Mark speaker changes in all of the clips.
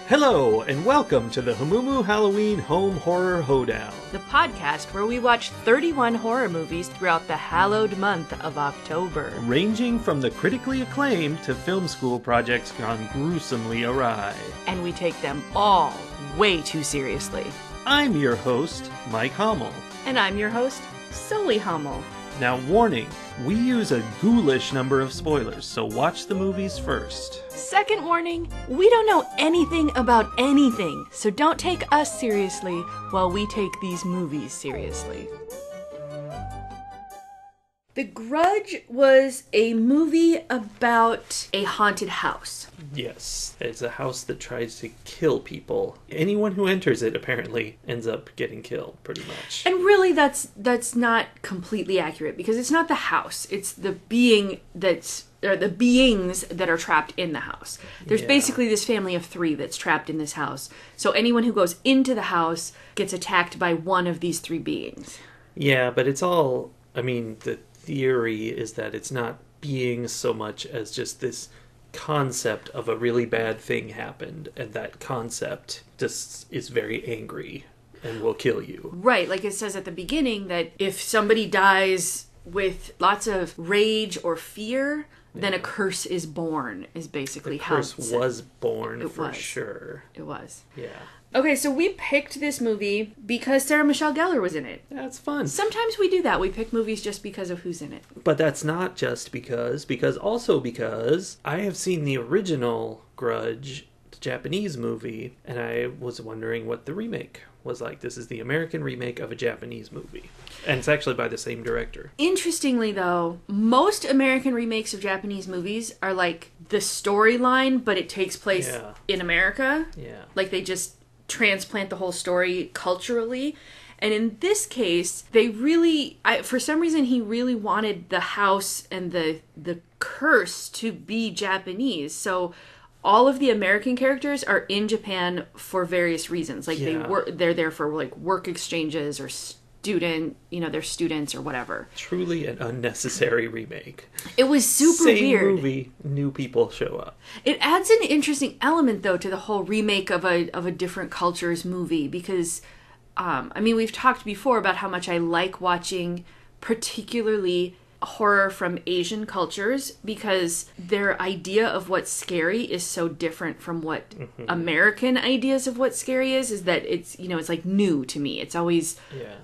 Speaker 1: Hello, and welcome to the Hamumu Halloween Home Horror Hoedown.
Speaker 2: The podcast where we watch 31 horror movies throughout the hallowed month of October.
Speaker 1: Ranging from the critically acclaimed to film school projects gone gruesomely awry.
Speaker 2: And we take them all way too seriously.
Speaker 1: I'm your host, Mike Hummel.
Speaker 2: And I'm your host, Sully Hummel.
Speaker 1: Now warning, we use a ghoulish number of spoilers, so watch the movies first.
Speaker 2: Second warning, we don't know anything about anything, so don't take us seriously while we take these movies seriously. The Grudge was a movie about a haunted house.
Speaker 1: Yes, it's a house that tries to kill people. Anyone who enters it apparently ends up getting killed, pretty much.
Speaker 2: And really that's not completely accurate, because it's not the house, it's the beings that are trapped in the house. There's basically this family of 3 that's trapped in this house. So anyone who goes into the house gets attacked by one of these 3 beings.
Speaker 1: Yeah, but it's all, the theory is that it's not beings so much as just this concept of a really bad thing happened, and that concept just is very angry and will kill you. Right,
Speaker 2: like it says at the beginning that if somebody dies with lots of rage or fear, then a curse is born, is basically how
Speaker 1: the curse was born for sure.
Speaker 2: It was.
Speaker 1: Yeah.
Speaker 2: Okay, so we picked this movie because Sarah Michelle Gellar was in it.
Speaker 1: That's fun.
Speaker 2: Sometimes we do that. We pick movies just because of who's in it.
Speaker 1: But that's not just because I have seen the original Grudge, the Japanese movie, and I was wondering what the remake was like. This is the American remake of a Japanese movie. And it's actually by the same director.
Speaker 2: Interestingly, though, most American remakes of Japanese movies are like the storyline, but it takes place in America.
Speaker 1: Yeah.
Speaker 2: Like they just transplant the whole story culturally. And in this case, they really, for some reason, he really wanted the house and the curse to be Japanese. So all of the American characters are in Japan for various reasons. Like they're there for like work exchanges or they're students or whatever.
Speaker 1: Truly an unnecessary remake.
Speaker 2: It was super weird.
Speaker 1: Same movie, new people show up.
Speaker 2: It adds an interesting element, though, to the whole remake of a different culture's movie, because, we've talked before about how much I like watching particularly horror from Asian cultures, because their idea of what's scary is so different from what American ideas of what scary is that it's, it's like new to me. It's always,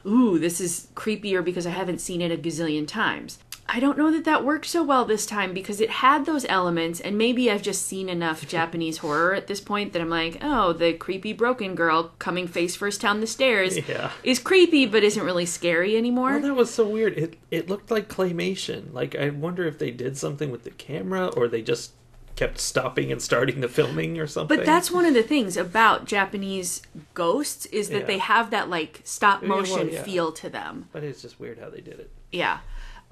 Speaker 2: ooh, this is creepier because I haven't seen it a gazillion times. I don't know that worked so well this time, because it had those elements, and maybe I've just seen enough Japanese horror at this point that I'm like, oh, the creepy broken girl coming face first down the stairs is creepy but isn't really scary anymore.
Speaker 1: Well, that was so weird. It looked like claymation. Like, I wonder if they did something with the camera, or they just kept stopping and starting the filming or something.
Speaker 2: But that's one of the things about Japanese ghosts, is that they have that, like, stop motion feel to them.
Speaker 1: But it's just weird how they did it.
Speaker 2: Yeah.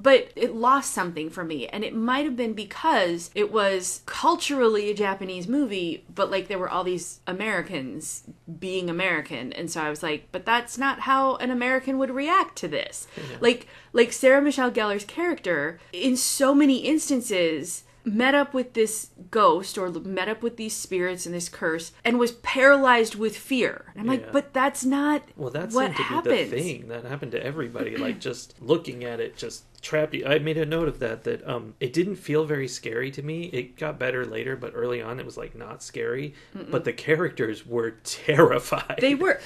Speaker 2: But it lost something for me, and it might have been because it was culturally a Japanese movie, but like there were all these Americans being American, and so I was like, but that's not how an American would react to this. Yeah. Like Sarah Michelle Gellar's character, in so many instances, met up with this ghost or met up with these spirits and this curse and was paralyzed with fear. And I'm like, but that's not what happens. Well, that seemed to be the thing
Speaker 1: that happened to everybody. Like, just looking at it just trapped you. I made a note of that it didn't feel very scary to me. It got better later, but early on it was like not scary. But the characters were terrified.
Speaker 2: They were.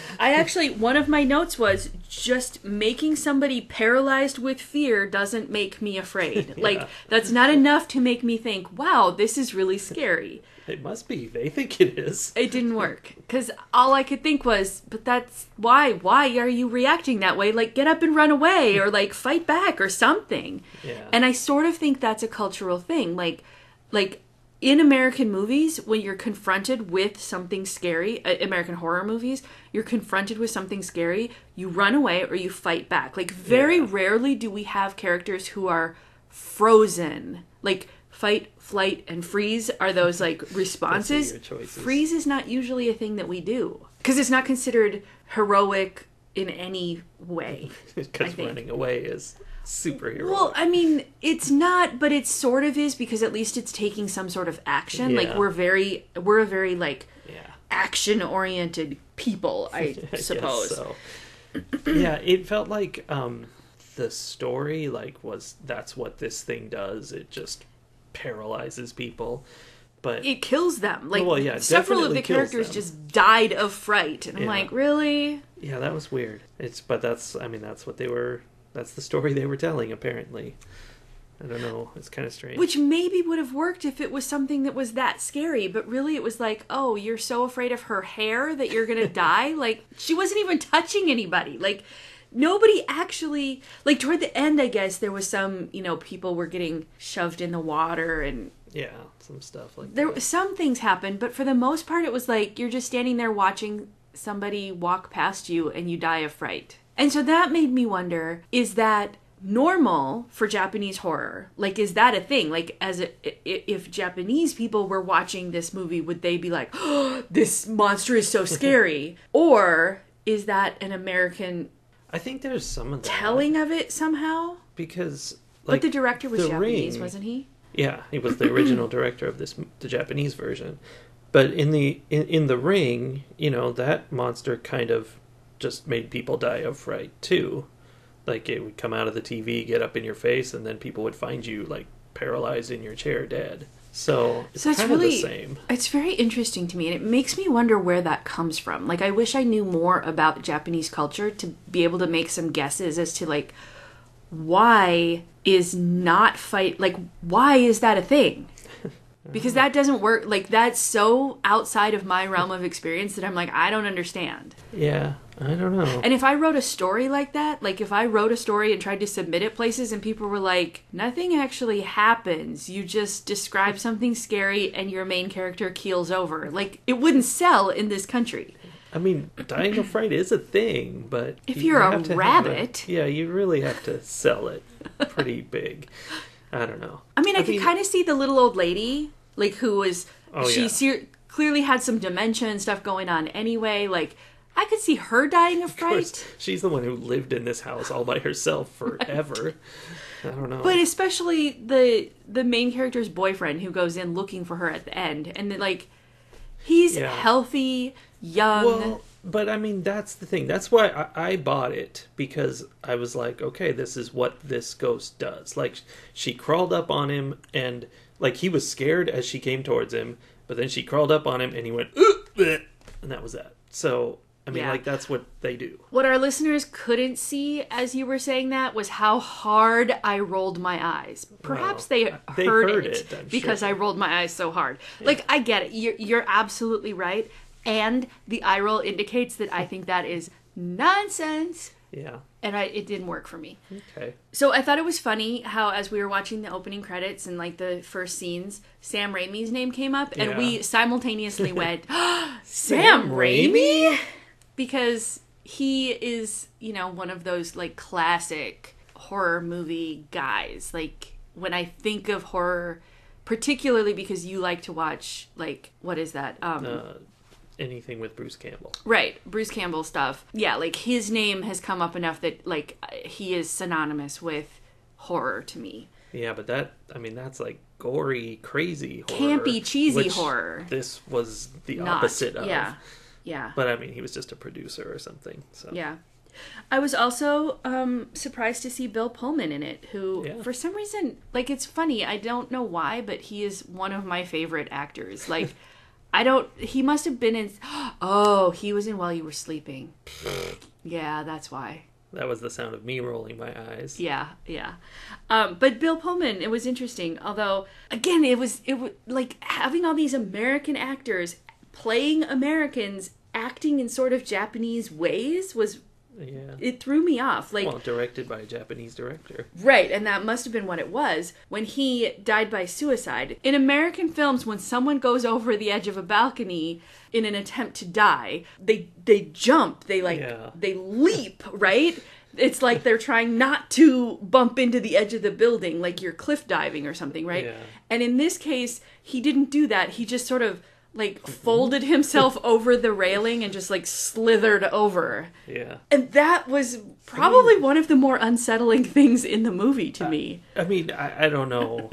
Speaker 2: One of my notes was, just making somebody paralyzed with fear doesn't make me afraid. Like, that's not enough to make me think, wow, this is really scary.
Speaker 1: It must be. They think it is.
Speaker 2: It didn't work. Because all I could think was, but that's why. Why are you reacting that way? Like, get up and run away, or like fight back or something.
Speaker 1: Yeah.
Speaker 2: And I sort of think that's a cultural thing. Like in American movies, when you're confronted with something scary, American horror movies, you're confronted with something scary, you run away or you fight back. Like, very rarely do we have characters who are frozen. Like, fight, flight, and freeze are those, like, responses. Freeze is not usually a thing that we do, because it's not considered heroic in any way.
Speaker 1: Because running away is superhero.
Speaker 2: Well, I mean, it's not, but it sort of is, because at least it's taking some sort of action.
Speaker 1: Yeah.
Speaker 2: Like, we're a very, like, action-oriented people, I suppose.
Speaker 1: Guess so. Yeah, it felt like the story that's what this thing does. It just paralyzes people. But
Speaker 2: it kills them. Like,
Speaker 1: well, yeah,
Speaker 2: several of the characters just died of fright. And I'm like, really?
Speaker 1: Yeah, that was weird. But that's what that's the story they were telling, apparently. I don't know. It's kind of strange.
Speaker 2: Which maybe would have worked if it was something that was that scary. But really, it was like, oh, you're so afraid of her hair that you're going to die? Like, she wasn't even touching anybody. Like, nobody actually... Like, toward the end, I guess, there was some, people were getting shoved in the water and...
Speaker 1: Yeah, some stuff like
Speaker 2: that.
Speaker 1: Some
Speaker 2: things happened, but for the most part, it was like you're just standing there watching somebody walk past you and you die of fright. And so that made me wonder, is that normal for Japanese horror? Like, is that a thing? Like, if Japanese people were watching this movie, would they be like, oh, this monster is so scary? Or is that an American...
Speaker 1: I think there's some of that.
Speaker 2: Telling of it somehow?
Speaker 1: Because...
Speaker 2: But the director was Japanese,
Speaker 1: Ring,
Speaker 2: wasn't he?
Speaker 1: Yeah, he was the original director of the Japanese version. But in the Ring, that monster kind of just made people die of fright too. Like, it would come out of the TV, get up in your face, and then people would find you like paralyzed in your chair, dead. So it's kind of the same.
Speaker 2: It's very interesting to me, and it makes me wonder where that comes from. Like, I wish I knew more about Japanese culture to be able to make some guesses as to like, why is not fight, like, why is that a thing? Because that doesn't work. Like, that's so outside of my realm of experience that I'm like, I don't understand.
Speaker 1: Yeah, I don't know.
Speaker 2: And if I wrote a story like that, like if I wrote a story and tried to submit it places and people were like, nothing actually happens, you just describe something scary and your main character keels over, like, it wouldn't sell in this country.
Speaker 1: I mean, dying of fright is a thing, but...
Speaker 2: If you're a rabbit...
Speaker 1: Yeah, you really have to sell it pretty big. I don't know.
Speaker 2: I mean, I could kind of see the little old lady, like, who was... clearly had some dementia and stuff going on anyway. Like, I could see her dying of fright. Of course,
Speaker 1: she's the one who lived in this house all by herself forever. I don't know.
Speaker 2: But especially the main character's boyfriend who goes in looking for her at the end. And, then, like, he's healthy... young.
Speaker 1: Well, but I mean, that's the thing. That's why I bought it, because I was like, okay, this is what this ghost does. Like, she crawled up on him, and like, he was scared as she came towards him, but then she crawled up on him and he went, and that was that. So I mean, like, that's what they do. What our listeners couldn't see as you were saying that was how hard I rolled my eyes. Perhaps they heard it because I rolled my eyes so hard. Like, I get it. You're absolutely right. And the eye roll indicates that I think that is nonsense. Yeah. And it didn't work for me. Okay. So I thought it was funny how, as we were watching the opening credits and like the first scenes, Sam Raimi's name came up, and we simultaneously went, Sam Raimi? Because he is, one of those like classic horror movie guys. Like, when I think of horror, particularly because you like to watch, like, what is that? Anything with Bruce Campbell. Right, Bruce Campbell stuff. Yeah, like, his name has come up enough that, like, he is synonymous with horror to me. Yeah, but that's like gory, crazy horror. Campy, cheesy horror. This was the opposite of. Yeah, yeah. But I mean, he was just a producer or something. So yeah. I was also surprised to see Bill Pullman in it, who, for some reason, like, it's funny, I don't know why, but he is one of my favorite actors. Like, he must have been in, he was in While You Were Sleeping. Yeah, that's why. That was the sound of me rolling my eyes. Yeah, yeah. But Bill Pullman, it was interesting. Although, again, it was like having all these American actors playing Americans acting in sort of Japanese ways was... Yeah. It threw me off. Like, well, directed by a Japanese director. Right, and that must have been what it was. When he died by suicide. In American films, when someone goes over the edge of a balcony in an attempt to die, they jump, they leap, right? It's like they're trying not to bump into the edge of the building, like you're cliff diving or something, right? Yeah. And in this case, he didn't do that. He just sort of
Speaker 2: like folded himself over the railing and just like slithered over.
Speaker 1: Yeah.
Speaker 2: And that was probably one of the more unsettling things in the movie to me.
Speaker 1: I mean, I don't know,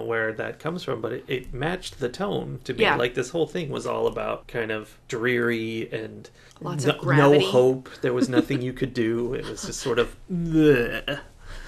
Speaker 1: where that comes from, but it matched the tone to me.
Speaker 2: Yeah.
Speaker 1: Like, this whole thing was all about kind of dreary and
Speaker 2: Lots of gravity.
Speaker 1: no hope. There was nothing you could do. It was just sort of... bleh.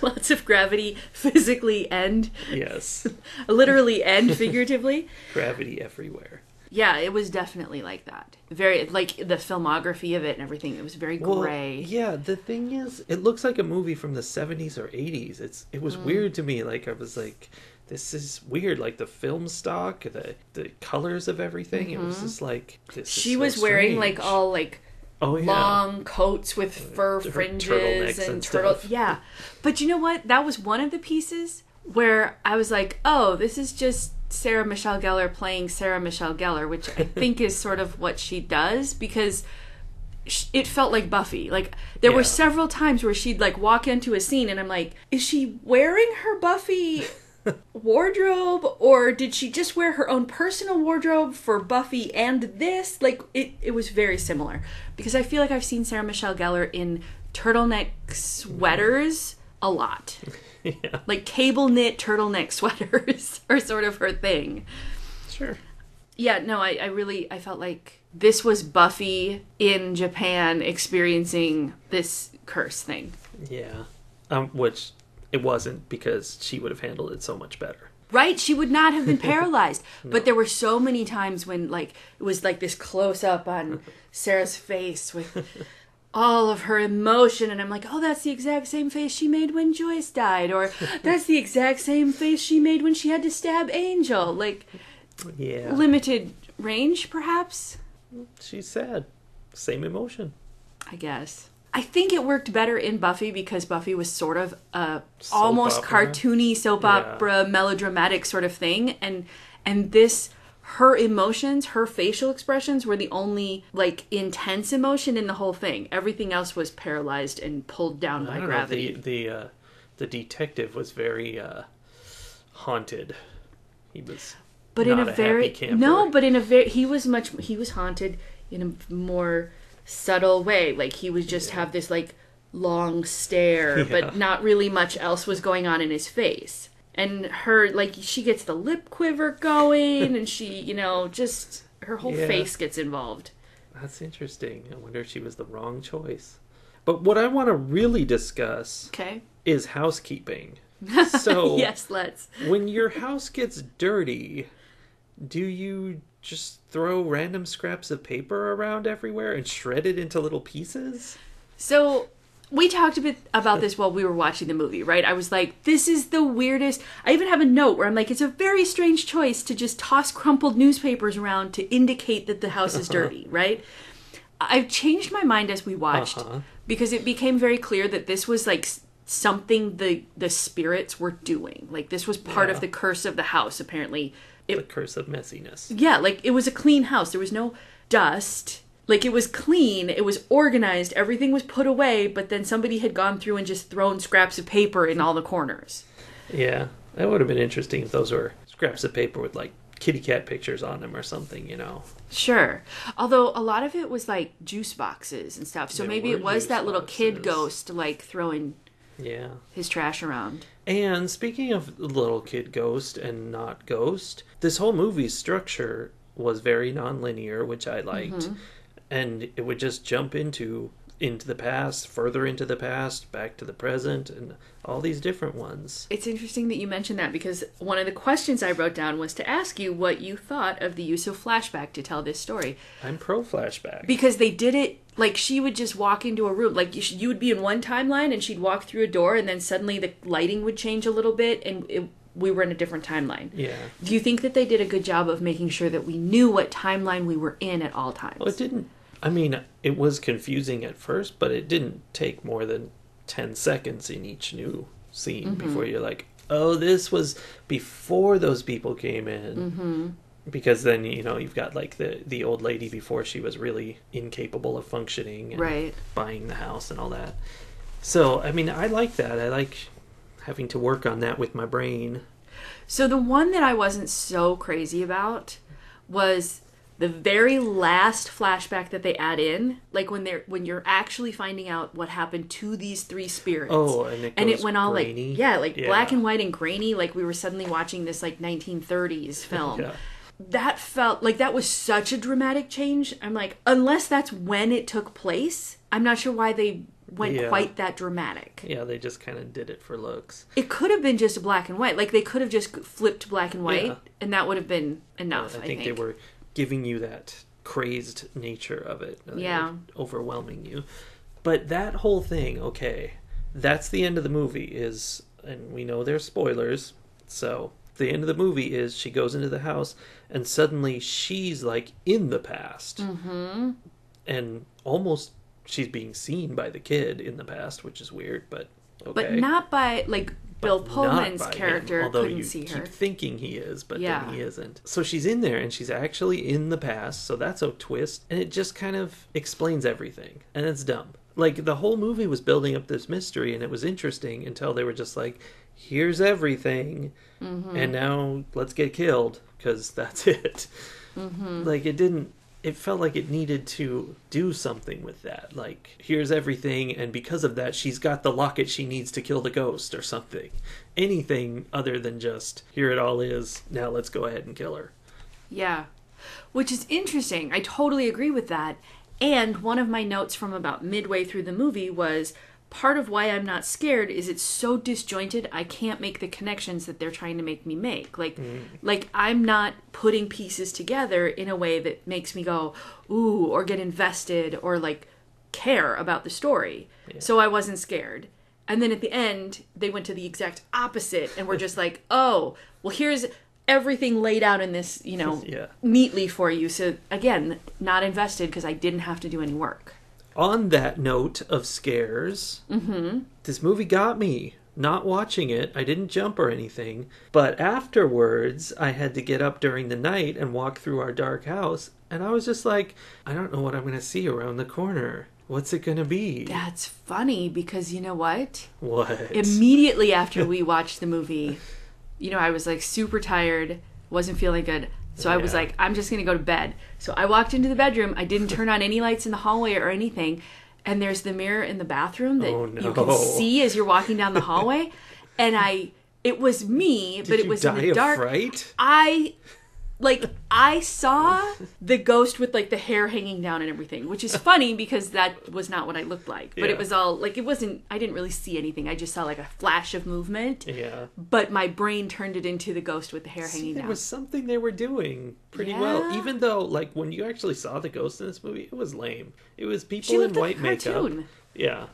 Speaker 2: Lots of gravity, physically and...
Speaker 1: Yes.
Speaker 2: literally and figuratively.
Speaker 1: Gravity everywhere.
Speaker 2: Yeah, it was definitely like that. Very, like, the filmography of it and everything, it was very gray.
Speaker 1: Yeah, the thing is, it looks like a movie from the 70s or 80s. It was weird to me. Like, I was like, this is weird. Like, the film stock, the colors of everything. It was just like, this
Speaker 2: She
Speaker 1: is
Speaker 2: was
Speaker 1: so
Speaker 2: wearing,
Speaker 1: strange.
Speaker 2: like, all, like,
Speaker 1: Oh, yeah.
Speaker 2: long coats with fur fringes
Speaker 1: turtlenecks
Speaker 2: and
Speaker 1: stuff.
Speaker 2: Yeah. But you know what? That was one of the pieces where I was like, oh, this is just Sarah Michelle Gellar playing Sarah Michelle Gellar, which I think is sort of what she does, because it felt like Buffy. Like, there were several times where she'd, like, walk into a scene and I'm like, is she wearing her Buffy wardrobe, or did she just wear her own personal wardrobe for Buffy and this? Like, it was very similar, because I feel like I've seen Sarah Michelle Gellar in turtleneck sweaters a lot.
Speaker 1: Yeah.
Speaker 2: Like, cable knit turtleneck sweaters are sort of her thing.
Speaker 1: Sure.
Speaker 2: Yeah, no, I felt like this was Buffy in Japan experiencing this curse thing.
Speaker 1: Yeah. Which it wasn't, because she would have handled it so much better.
Speaker 2: Right? She would not have been paralyzed. No. But there were so many times when, like, it was like this close-up on Sarah's face with all of her emotion, and I'm like, oh, that's the exact same face she made when Joyce died, or that's the exact same face she made when she had to stab Angel. Like, limited range, perhaps?
Speaker 1: She's sad. Same emotion.
Speaker 2: I guess. I think it worked better in Buffy because Buffy was sort of a almost cartoony soap opera, melodramatic sort of thing, and this, her emotions, her facial expressions were the only, like, intense emotion in the whole thing. Everything else was paralyzed and pulled down by gravity.
Speaker 1: The detective was very haunted. He was
Speaker 2: but
Speaker 1: not
Speaker 2: in a
Speaker 1: very
Speaker 2: happy camper. No, but in a very he was haunted in a more subtle way. Like, he would just have this, like, long stare, but not really much else was going on in his face. And her, like, she gets the lip quiver going, and she, just her whole face gets involved.
Speaker 1: That's interesting. I wonder if she was the wrong choice. But what I want to really discuss is housekeeping. So
Speaker 2: yes, let's.
Speaker 1: When your house gets dirty, do you just throw random scraps of paper around everywhere and shred it into little pieces?
Speaker 2: So we talked a bit about this while we were watching the movie, right? I was like, this is the weirdest. I even have a note where I'm like, it's a very strange choice to just toss crumpled newspapers around to indicate that the house is dirty, right? I've changed my mind as we watched because it became very clear that this was like something the spirits were doing. Like, this was part of the curse of the house, apparently.
Speaker 1: The curse of messiness.
Speaker 2: Yeah, like, it was a clean house. There was no dust. Like, it was clean, it was organized, everything was put away, but then somebody had gone through and just thrown scraps of paper in all the corners.
Speaker 1: Yeah, that would have been interesting if those were scraps of paper with, like, kitty cat pictures on them or something,
Speaker 2: Sure. Although a lot of it was, like, juice boxes and stuff, so maybe it was that little kid ghost, like, throwing his trash around.
Speaker 1: And speaking of little kid ghost and not ghost, this whole movie's structure was very non-linear, which I liked. Mm-hmm. And it would just jump into the past, further into the past, back to the present, and all these different ones.
Speaker 2: It's interesting that you mentioned that, because one of the questions I wrote down was to ask you what you thought of the use of flashback to tell this story.
Speaker 1: I'm pro flashback.
Speaker 2: Because they did it, like, she would just walk into a room. Like, you would be in one timeline, and she'd walk through a door, and then suddenly the lighting would change a little bit, and we were in a different timeline.
Speaker 1: Yeah.
Speaker 2: Do you think that they did a good job of making sure that we knew what timeline we were in at all times?
Speaker 1: Well, it didn't. I mean, it was confusing at first, but it didn't take more than 10 seconds in each new scene before you're like, oh, this was before those people came in. Mm-hmm. Because then, you've got, like, the old lady before she was really incapable of functioning and buying the house and all that. So, I mean, I like that. I like having to work on that with my brain.
Speaker 2: So the one that I wasn't so crazy about was The very last flashback that they add in, like when you're actually finding out what happened to these three spirits.
Speaker 1: Oh, and it
Speaker 2: went all
Speaker 1: grainy.
Speaker 2: like black and white and grainy, like we were suddenly watching this like 1930s film.
Speaker 1: Yeah.
Speaker 2: That felt like that was such a dramatic change. I'm like, unless that's when it took place, I'm not sure why they went quite that dramatic.
Speaker 1: Yeah, they just kind of did it for looks.
Speaker 2: It could have been just black and white. Like, they could have just flipped black and white, and that would have been enough, I think.
Speaker 1: They were giving you that crazed nature of it. Overwhelming you. But that whole thing, okay, that's the end of the movie and we know there's spoilers, so the end of the movie is she goes into the house and suddenly she's like in the past. Mm-hmm. And almost she's being seen by the kid in the past, which is weird, but okay.
Speaker 2: But not by, like, Bill Pullman's character
Speaker 1: him, although
Speaker 2: couldn't
Speaker 1: you
Speaker 2: see her.
Speaker 1: keep thinking he is, but then he isn't. So she's in there and she's actually in the past, so that's a twist, and it just kind of explains everything, and it's dumb. Like, the whole movie was building up this mystery, and it was interesting until they were just like, here's everything, and now let's get killed, because that's it. Like, it felt like it needed to do something with that. Like, here's everything, and because of that, she's got the locket she needs to kill the ghost, or something. Anything other than just, here it all is, now let's go ahead and kill her.
Speaker 2: Yeah. Which is interesting. I totally agree with that. And one of my notes from about midway through the movie was, part of why I'm not scared is it's so disjointed, I can't make the connections that they're trying to make me make. Like I'm not putting pieces together in a way that makes me go, ooh, or get invested, or like care about the story. Yeah. So I wasn't scared. And then at the end, they went to the exact opposite and were just like, oh, well, here's everything laid out in this, neatly for you. So again, not invested because I didn't have to do any work.
Speaker 1: On that note of scares, this movie got me. Not watching it, I didn't jump or anything, but afterwards I had to get up during the night and walk through our dark house, and I was just like, I don't know what I'm going to see around the corner. What's it going to be?
Speaker 2: That's funny, because you know what?
Speaker 1: What?
Speaker 2: Immediately after we watched the movie, I was like super tired, wasn't feeling good. So I was like, I'm just going to go to bed. So I walked into the bedroom. I didn't turn on any lights in the hallway or anything. And there's the mirror in the bathroom that you can see as you're walking down the hallway. And it was me, but it was in the dark.
Speaker 1: Did you die of fright?
Speaker 2: I saw the ghost with like the hair hanging down and everything, which is funny because that was not what I looked like. But it was all like, I didn't really see anything. I just saw like a flash of movement. Yeah. But my brain turned it into the ghost with the hair hanging down.
Speaker 1: It was something they were doing pretty well. Even though, like, when you actually saw the ghost in this movie, it was lame. It was people in white makeup. Yeah.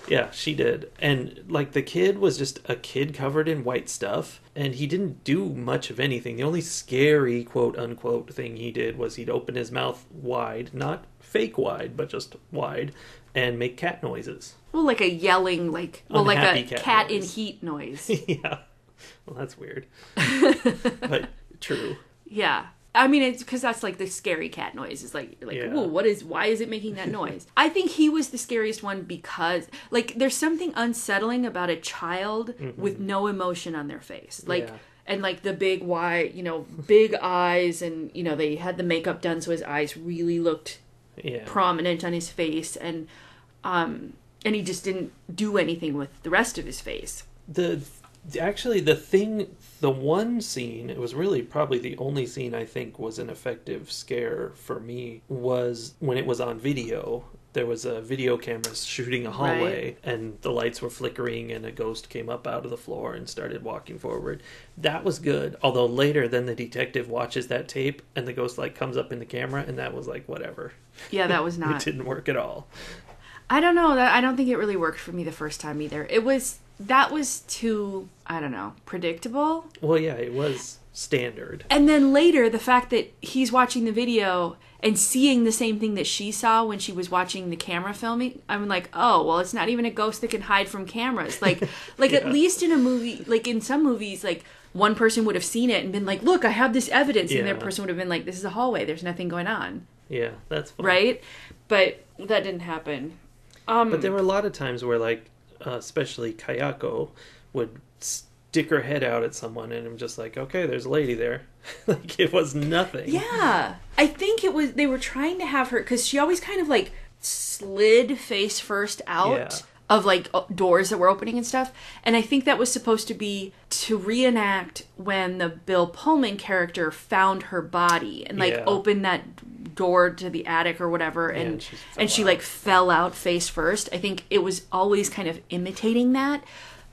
Speaker 1: Yeah, she did. And, like, the kid was just a kid covered in white stuff, and he didn't do much of anything. The only scary, quote-unquote, thing he did was he'd open his mouth wide, not fake wide, but just wide, and make cat noises.
Speaker 2: Well, like a yelling, like a cat in heat noise.
Speaker 1: Yeah. Well, that's weird. But true.
Speaker 2: Yeah. I mean, it's because that's like the scary cat noise. It's like, ooh, why is it making that noise? I think he was the scariest one because, like, there's something unsettling about a child with no emotion on their face. Like, and like the big wide, big eyes, and, they had the makeup done so his eyes really looked prominent on his face, and he just didn't do anything with the rest of his face. The one scene, it was really probably the only scene I think was an effective scare for me, was when it was on video. There was a video camera shooting a hallway, and the lights were flickering, and a ghost came up out of the floor and started walking forward. That was good. Although later, then the detective watches that tape, and the ghost comes up in the camera, and that was like, whatever. Yeah, that was not.
Speaker 1: It didn't work at all.
Speaker 2: I don't know. I don't think it really worked for me the first time either. That was too, I don't know, predictable.
Speaker 1: Well, yeah, it was standard.
Speaker 2: And then later, the fact that he's watching the video and seeing the same thing that she saw when she was watching the camera filming, I'm like, oh, well, it's not even a ghost that can hide from cameras. Like at least in a movie, like in some movies, like one person would have seen it and been like, look, I have this evidence. And the other person would have been like, this is a hallway. There's nothing going on.
Speaker 1: Yeah, that's fine.
Speaker 2: Right? But that didn't happen.
Speaker 1: But there were a lot of times where, like, especially Kayako would stick her head out at someone, and I'm just like, okay, there's a lady there. Like, it was nothing.
Speaker 2: Yeah. I think it was, they were trying to have her, because she always kind of like slid face first out of like doors that were opening and stuff. And I think that was supposed to be to reenact when the Bill Pullman character found her body and like opened that door to the attic or whatever, and she like fell out face first. I think it was always kind of imitating that,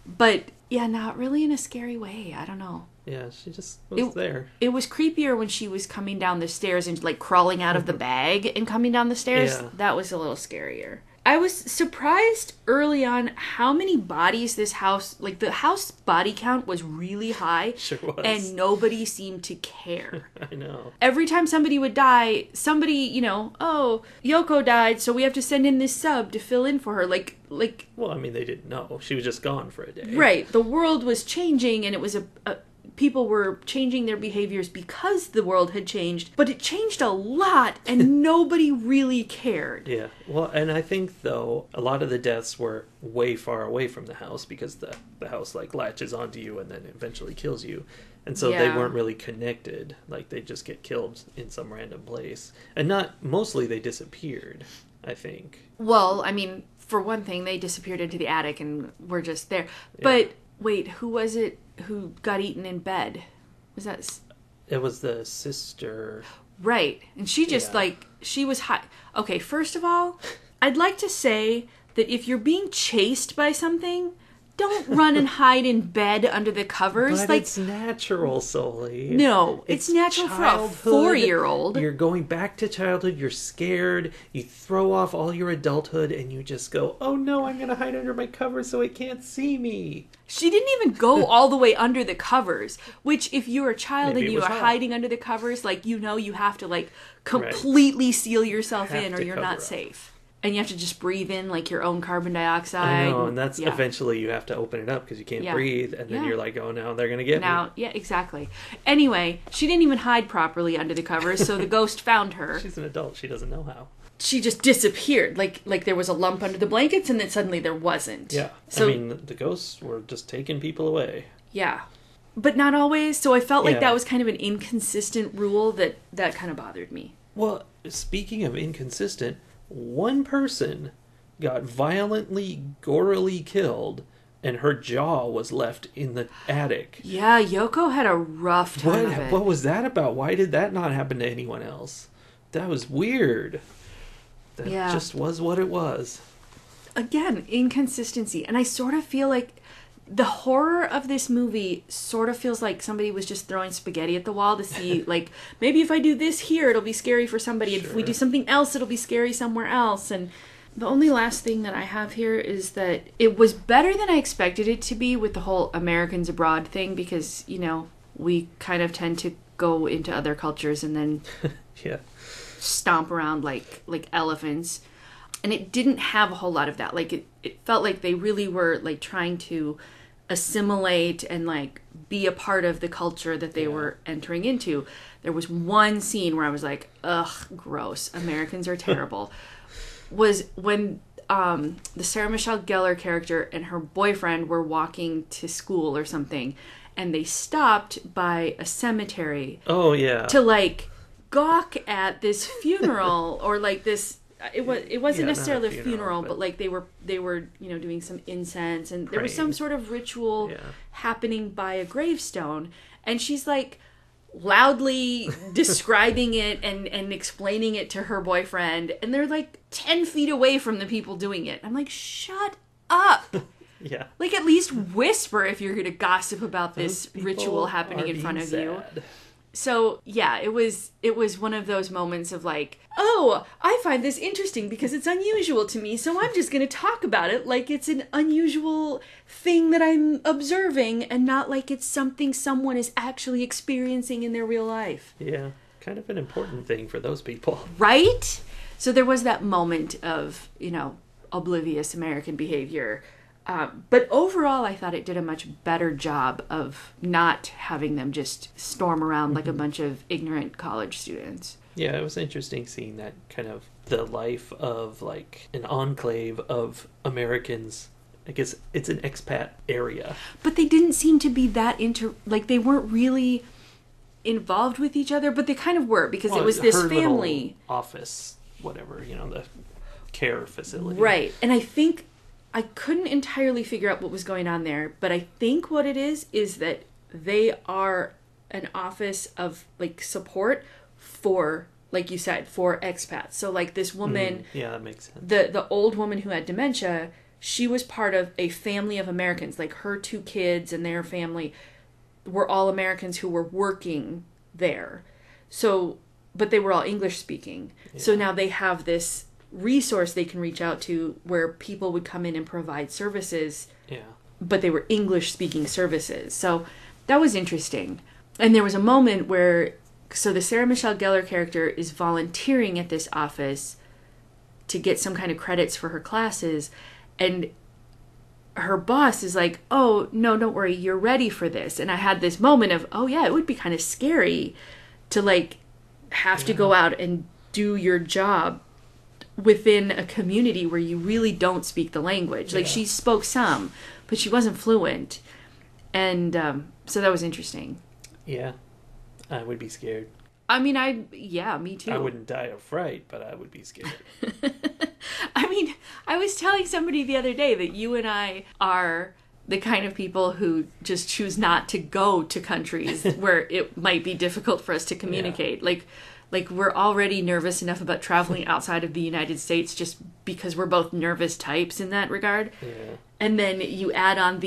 Speaker 2: but yeah, not really in a scary way. I don't know.
Speaker 1: Yeah, she just was there.
Speaker 2: It was creepier when she was coming down the stairs and like crawling out of the bag and coming down the stairs.
Speaker 1: Yeah.
Speaker 2: That was a little scarier. I was surprised early on how many bodies this house, like the house body count was really high.
Speaker 1: Sure was.
Speaker 2: And nobody seemed to care.
Speaker 1: I know.
Speaker 2: Every time somebody would die, somebody, you know, oh, Yoko died, so we have to send in this sub to fill in for her. Like.
Speaker 1: Well, I mean, they didn't know. She was just gone for a day.
Speaker 2: Right. The world was changing, and it was people were changing their behaviors because the world had changed, but it changed a lot and nobody really cared.
Speaker 1: Yeah. Well, and I think, though, a lot of the deaths were way far away from the house because the house, like, latches onto you and then eventually kills you. And so they weren't really connected. Like, they just get killed in some random place. And mostly they disappeared, I think.
Speaker 2: Well, I mean, for one thing, they disappeared into the attic and were just there.
Speaker 1: Yeah.
Speaker 2: But, wait, who was it who got eaten in bed? Was that...
Speaker 1: It was the sister.
Speaker 2: Right. And she just, she was high. Okay, first of all, I'd like to say that if you're being chased by something, don't run and hide in bed under the covers.
Speaker 1: But
Speaker 2: like,
Speaker 1: it's natural, Sully.
Speaker 2: No, it's natural for a 4-year-old.
Speaker 1: You're going back to childhood, you're scared, you throw off all your adulthood, and you just go, oh no, I'm going to hide under my covers so it can't see me.
Speaker 2: She didn't even go all the way under the covers, which if you're a child and you are hiding under the covers, like, you know, you have to, like, completely seal yourself in or you're not safe. And you have to just breathe in, like, your own carbon dioxide.
Speaker 1: I know, and that's eventually you have to open it up because you can't breathe. And then you're like, oh, now they're going to get me.
Speaker 2: Yeah, exactly. Anyway, she didn't even hide properly under the covers, so the ghost found her.
Speaker 1: She's an adult. She doesn't know how.
Speaker 2: She just disappeared. Like there was a lump under the blankets, and then suddenly there wasn't.
Speaker 1: Yeah. So, I mean, the ghosts were just taking people away.
Speaker 2: Yeah. But not always. So I felt like that was kind of an inconsistent rule that kind of bothered me.
Speaker 1: Well, speaking of inconsistent... One person got violently, gorily killed, and her jaw was left in the attic.
Speaker 2: Yeah, Yoko had a rough time of it.
Speaker 1: What was that about? Why did that not happen to anyone else? That was weird. That just was what it was.
Speaker 2: Again, inconsistency. And I sort of feel like the horror of this movie sort of feels like somebody was just throwing spaghetti at the wall to see, like, maybe if I do this here, it'll be scary for somebody. Sure. If we do something else, it'll be scary somewhere else. And the only last thing that I have here is that it was better than I expected it to be with the whole Americans abroad thing because, you know, we kind of tend to go into other cultures and then stomp around like elephants. And it didn't have a whole lot of that. Like, it felt like they really were, like, trying to assimilate and, like, be a part of the culture that they were entering into. There was one scene where I was like, ugh, gross. Americans are terrible. Was when the Sarah Michelle Gellar character and her boyfriend were walking to school or something, and they stopped by a cemetery.
Speaker 1: Oh, yeah.
Speaker 2: To, like, gawk at this funeral or, like, this... It wasn't necessarily a funeral, but like they were you know doing some incense and there was some sort of ritual happening by a gravestone, and she's like loudly describing it and explaining it to her boyfriend, and they're like 10 feet away from the people doing it. I'm like, shut up.
Speaker 1: Yeah.
Speaker 2: Like, at least whisper if you're going to gossip about this ritual happening in front of you. So, yeah, it was one of those moments of like, oh, I find this interesting because it's unusual to me, so I'm just going to talk about it like it's an unusual thing that I'm observing and not like it's something someone is actually experiencing in their real life.
Speaker 1: Yeah, kind of an important thing for those people.
Speaker 2: Right? So there was that moment of, you know, oblivious American behavior. But overall, I thought it did a much better job of not having them just storm around like a bunch of ignorant college students.
Speaker 1: Yeah, it was interesting seeing that kind of the life of like an enclave of Americans I guess it's an expat area.
Speaker 2: But they didn't seem to be that like they weren't really involved with each other, but they kind of were, because it was this
Speaker 1: her
Speaker 2: family
Speaker 1: office, whatever, the care facility.
Speaker 2: Right. And I think I couldn't entirely figure out what was going on there, but I think what it is that they are an office of like support for, like you said, for expats. So like this woman,
Speaker 1: yeah, that makes sense.
Speaker 2: The old woman who had dementia, she was part of a family of Americans. Like her 2 kids and their family were all Americans who were working there. So, but they were all English speaking. Yeah. So now they have this resource they can reach out to where people would come in and provide services.
Speaker 1: Yeah.
Speaker 2: But they were English speaking services. So that was interesting. And there was a moment where, so the Sarah Michelle Gellar character is volunteering at this office to get some kind of credits for her classes, and her boss is like, oh, no, don't worry, you're ready for this. And I had this moment of, oh yeah, it would be kind of scary to like have to go out and do your job within a community where you really don't speak the language. Like she spoke some, but she wasn't fluent. And so that was interesting.
Speaker 1: Yeah, I would be scared.
Speaker 2: I mean, me too.
Speaker 1: I wouldn't die of fright, but I would be scared.
Speaker 2: I mean, I was telling somebody the other day that you and I are the kind of people who just choose not to go to countries where it might be difficult for us to communicate. Yeah. Like we're already nervous enough about traveling outside of the United States just because we're both nervous types in that regard.
Speaker 1: Yeah.
Speaker 2: And then you add on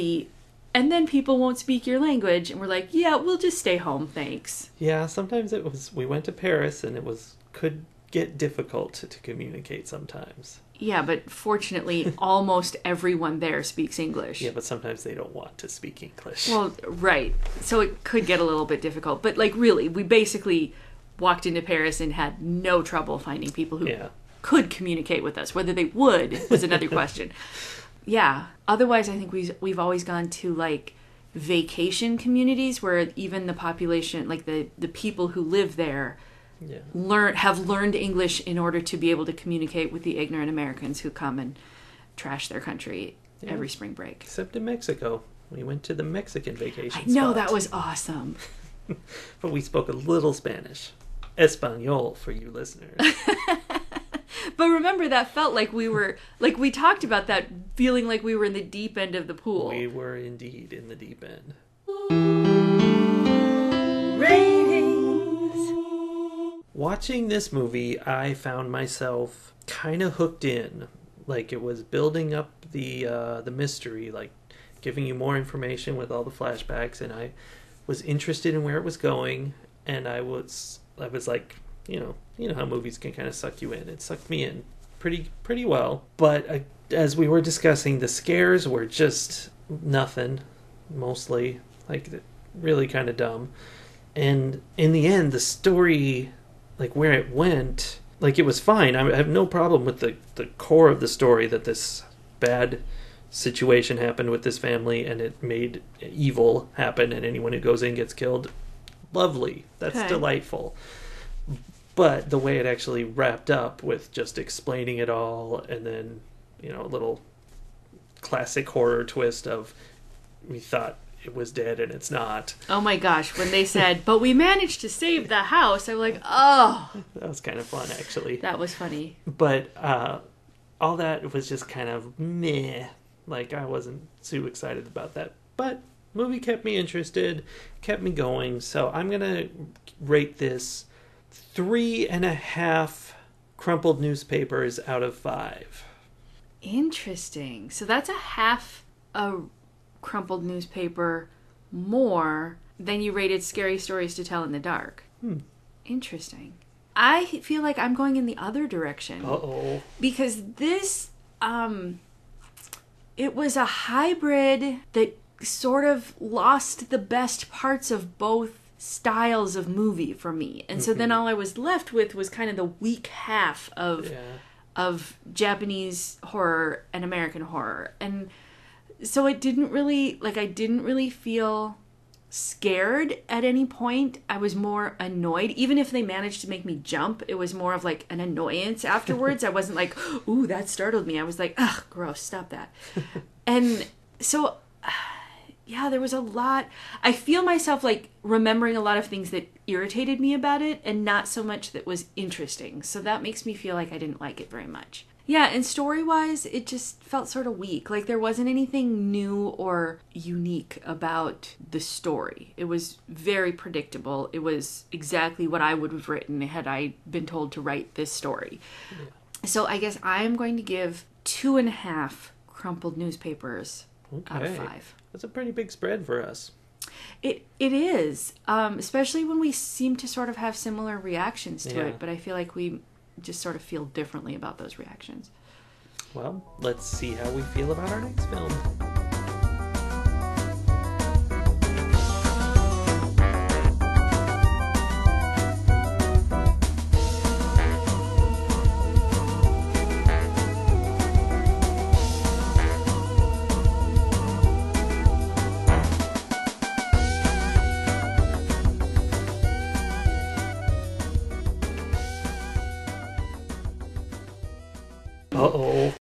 Speaker 2: and then people won't speak your language, and we're like, yeah, we'll just stay home, thanks.
Speaker 1: Yeah, sometimes we went to Paris, and could get difficult to communicate sometimes.
Speaker 2: Yeah, but fortunately, almost everyone there speaks English.
Speaker 1: Yeah, but sometimes they don't want to speak English.
Speaker 2: Well, right. So it could get a little bit difficult. But, like, really, we basically walked into Paris and had no trouble finding people who could communicate with us. Whether they would was another question. Yeah. Otherwise, I think we've always gone to, like, vacation communities where even the population, like, the people who live there have learned English in order to be able to communicate with the ignorant Americans who come and trash their country every spring break.
Speaker 1: Except in Mexico. We went to the Mexican vacation
Speaker 2: I know, that was awesome.
Speaker 1: But we spoke a little Spanish. Espanol for you listeners.
Speaker 2: But remember, that felt like we were, like we talked about that, feeling like we were in the deep end of the pool.
Speaker 1: We were indeed in the deep end.
Speaker 2: Ratings.
Speaker 1: Watching this movie, I found myself kind of hooked in. Like it was building up the mystery, like giving you more information with all the flashbacks, and I was interested in where it was going, and I was like, you know how movies can kind of suck you in. It sucked me in pretty well. But as we were discussing, the scares were just nothing, mostly. Like, really kind of dumb. And in the end, the story, like where it went, like it was fine. I have no problem with the core of the story, that this bad situation happened with this family and it made evil happen and anyone who goes in gets killed. Lovely. That's delightful. But the way it actually wrapped up with just explaining it all, and then, a little classic horror twist of we thought it was dead and it's not.
Speaker 2: Oh my gosh, when they said, but we managed to save the house, I'm like, oh.
Speaker 1: That was kind of fun, actually.
Speaker 2: That was funny.
Speaker 1: But all that was just kind of meh. Like, I wasn't too excited about that. But movie kept me interested, kept me going, so I'm going to rate this 3.5 crumpled newspapers out of 5.
Speaker 2: Interesting. So that's a half a crumpled newspaper more than you rated Scary Stories to Tell in the Dark. Interesting. I feel like I'm going in the other direction.
Speaker 1: Uh-oh.
Speaker 2: Because this, it was a hybrid that sort of lost the best parts of both styles of movie for me. And so then all I was left with was kind of the weak half of Japanese horror and American horror. And so it didn't really, I didn't really feel scared at any point. I was more annoyed. Even if they managed to make me jump, it was more of like an annoyance afterwards. I wasn't like, ooh, that startled me. I was like, ugh, gross, stop that. And so, yeah, there was a lot. I feel myself like remembering a lot of things that irritated me about it and not so much that was interesting. So that makes me feel like I didn't like it very much. Yeah, and story-wise, it just felt sort of weak. Like there wasn't anything new or unique about the story. It was very predictable. It was exactly what I would have written had I been told to write this story. Yeah. So I guess I am going to give 2.5 crumpled newspapers out of 5.
Speaker 1: That's a pretty big spread for us.
Speaker 2: It is, especially when we seem to sort of have similar reactions to it, but I feel like we just sort of feel differently about those reactions.
Speaker 1: Well, let's see how we feel about our next film. Uh-oh.